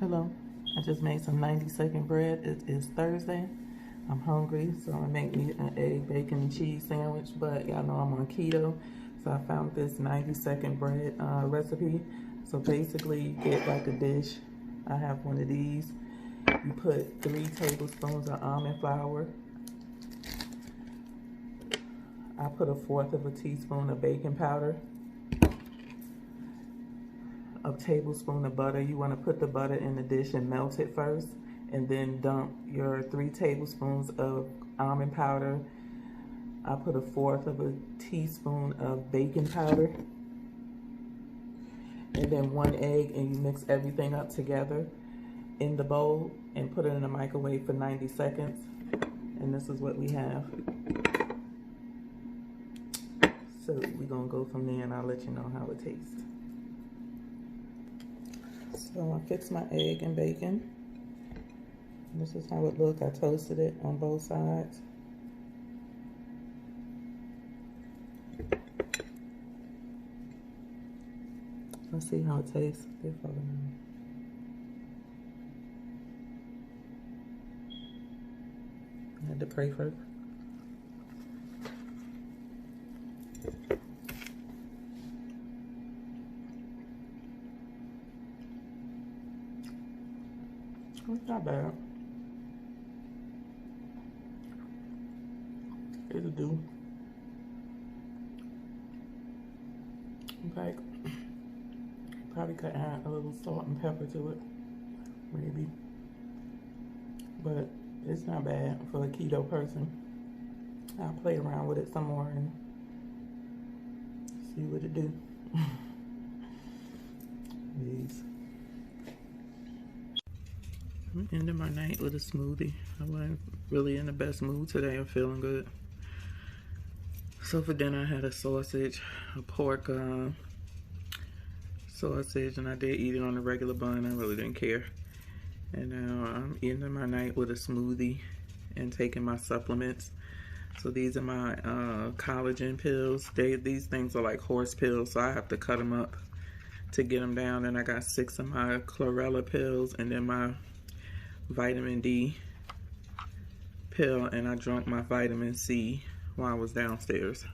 Hello, I just made some 90-second bread. It is Thursday. I'm hungry, so I make me an egg, bacon, and cheese sandwich, but y'all know I'm on keto, so I found this 90-second bread recipe. So basically, you get like a dish. I have one of these. You put 3 tablespoons of almond flour. I put 1/4 of a teaspoon of baking powder. A tablespoon of butter. You want to put the butter in the dish and melt it first, and then dump your 3 tablespoons of almond powder. I put 1/4 of a teaspoon of baking powder, and then 1 egg, and you mix everything up together in the bowl and put it in the microwave for 90 seconds. And this is what we have. So we're gonna go from there, and I'll let you know how it tastes. So I fixed my egg and bacon. This is how it looked. I toasted it on both sides. Let's see how it tastes. I had to pray first. It's not bad. It'll do. In fact, probably could add a little salt and pepper to it, maybe. But it's not bad for a keto person. I'll play around with it some more and see what it do. These. I'm ending my night with a smoothie. I wasn't really in the best mood today. I'm feeling good. So for dinner, I had a sausage, a pork sausage, and I did eat it on a regular bun. I really didn't care. And now I'm ending my night with a smoothie and taking my supplements. So these are my collagen pills. These things are like horse pills, so I have to cut them up to get them down. And I got 6 of my chlorella pills, and then my vitamin D pill, and I drank my vitamin C while I was downstairs.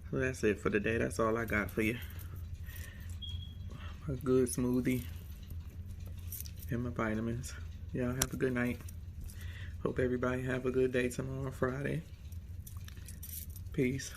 So that's it for the day. That's all I got for you. A good smoothie and my vitamins. Y'all have a good night. Hope everybody have a good day tomorrow, Friday. Peace.